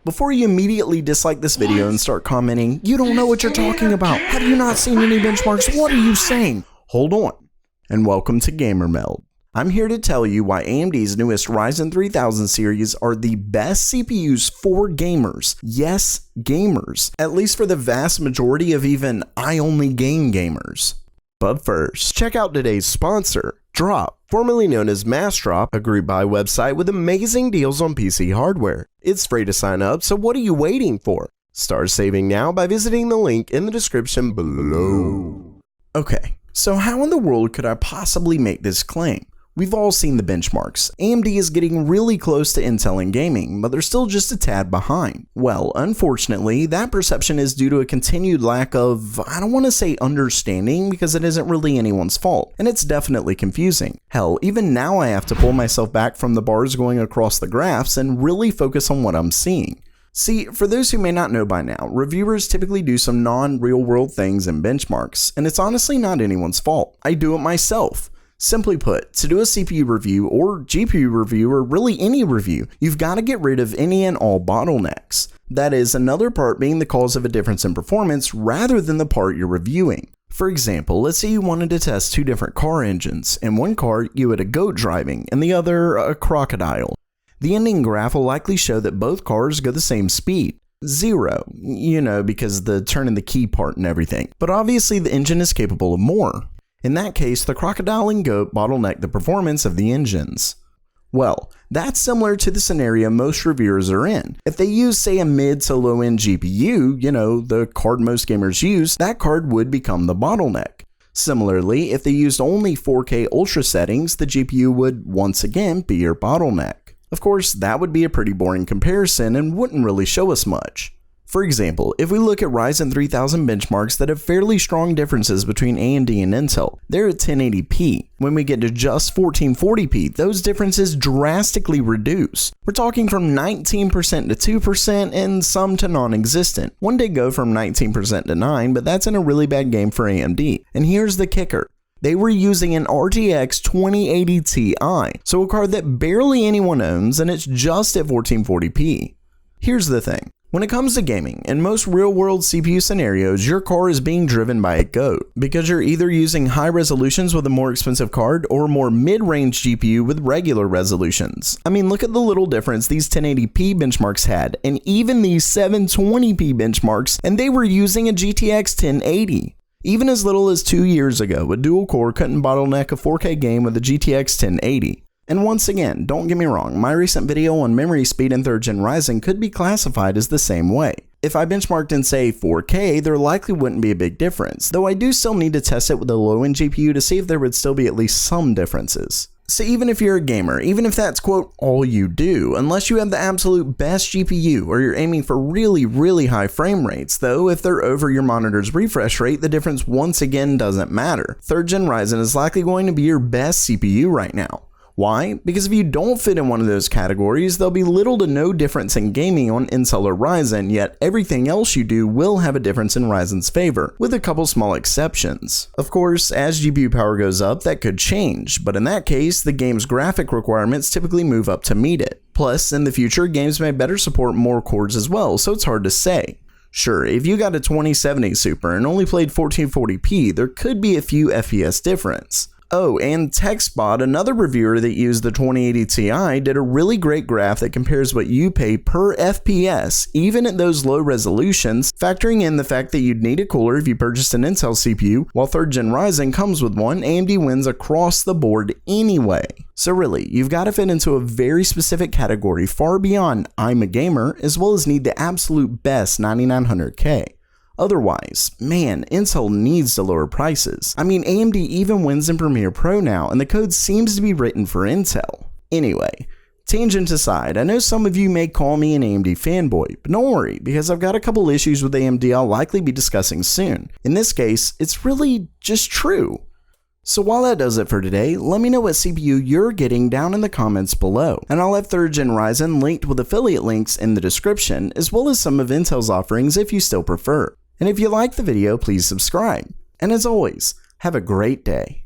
before you immediately dislike this video and start commenting, "You don't know what you're talking about. Have you not seen any benchmarks? What are you saying?" Hold on, and welcome to Gamer Meld. I'm here to tell you why AMD's newest Ryzen 3000 series are the best CPUs for gamers. Yes, gamers. At least for the vast majority of even I-only game gamers. But first, check out today's sponsor, Drop, formerly known as Massdrop, a group buy website with amazing deals on PC hardware. It's free to sign up, so what are you waiting for? Start saving now by visiting the link in the description below. Okay, so how in the world could I possibly make this claim? We've all seen the benchmarks. AMD is getting really close to Intel in gaming, but they're still just a tad behind. Well, unfortunately, that perception is due to a continued lack of, I don't want to say understanding, because it isn't really anyone's fault, and it's definitely confusing. Hell, even now I have to pull myself back from the bars going across the graphs and really focus on what I'm seeing. See, for those who may not know by now, reviewers typically do some non-real world things in benchmarks, and it's honestly not anyone's fault. I do it myself. Simply put, to do a CPU review or GPU review or really any review, you've got to get rid of any and all bottlenecks. That is, another part being the cause of a difference in performance rather than the part you're reviewing. For example, let's say you wanted to test two different car engines. In one car, you had a goat driving, and the other, a crocodile. The ending graph will likely show that both cars go the same speed. 0, because the turn in the key part and everything. But obviously the engine is capable of more. In that case, the crocodile and goat bottleneck the performance of the engines. Well, that's similar to the scenario most reviewers are in. If they use, say, a mid to low end GPU, the card most gamers use, that card would become the bottleneck. Similarly, if they used only 4K Ultra settings, the GPU would once again be your bottleneck. Of course, that would be a pretty boring comparison and wouldn't really show us much. For example, if we look at Ryzen 3000 benchmarks that have fairly strong differences between AMD and Intel, they're at 1080p. When we get to just 1440p, those differences drastically reduce. We're talking from 19% to 2% and some to non-existent. One did go from 19% to 9%, but that's in a really bad game for AMD. And here's the kicker. They were using an RTX 2080 Ti, so a card that barely anyone owns, and it's just at 1440p. Here's the thing. When it comes to gaming, in most real-world CPU scenarios, your car is being driven by a GOAT, because you're either using high resolutions with a more expensive card or more mid-range GPU with regular resolutions. I mean, look at the little difference these 1080p benchmarks had, and even these 720p benchmarks, and they were using a GTX 1080. Even as little as 2 years ago, a dual-core couldn't bottleneck a 4K game with a GTX 1080. And once again, don't get me wrong, my recent video on memory speed in 3rd Gen Ryzen could be classified as the same way. If I benchmarked in, say, 4K, there likely wouldn't be a big difference, though I do still need to test it with a low-end GPU to see if there would still be at least some differences. So even if you're a gamer, even if that's, quote, all you do, unless you have the absolute best GPU or you're aiming for really high frame rates, though if they're over your monitor's refresh rate, the difference once again doesn't matter. 3rd Gen Ryzen is likely going to be your best CPU right now. Why? Because if you don't fit in one of those categories, there'll be little to no difference in gaming on Intel or Ryzen, yet everything else you do will have a difference in Ryzen's favor, with a couple small exceptions. Of course, as GPU power goes up, that could change, but in that case, the game's graphic requirements typically move up to meet it. Plus, in the future, games may better support more cores as well, so it's hard to say. Sure, if you got a 2070 Super and only played 1440p, there could be a few FPS difference. Oh, and TechSpot, another reviewer that used the 2080 Ti, did a really great graph that compares what you pay per FPS, even at those low resolutions, factoring in the fact that you'd need a cooler if you purchased an Intel CPU, while 3rd Gen Ryzen comes with one. AMD wins across the board anyway. So really, you've got to fit into a very specific category far beyond I'm a gamer, as well as need the absolute best 9900K. Otherwise, man, Intel needs to lower prices. I mean, AMD even wins in Premiere Pro now, and the code seems to be written for Intel. Anyway, tangent aside, I know some of you may call me an AMD fanboy, but don't worry, because I've got a couple issues with AMD I'll likely be discussing soon. In this case, it's really just true. So while that does it for today, let me know what CPU you're getting down in the comments below, and I'll have 3rd Gen Ryzen linked with affiliate links in the description, as well as some of Intel's offerings if you still prefer. And if you liked the video, please subscribe. And as always, have a great day.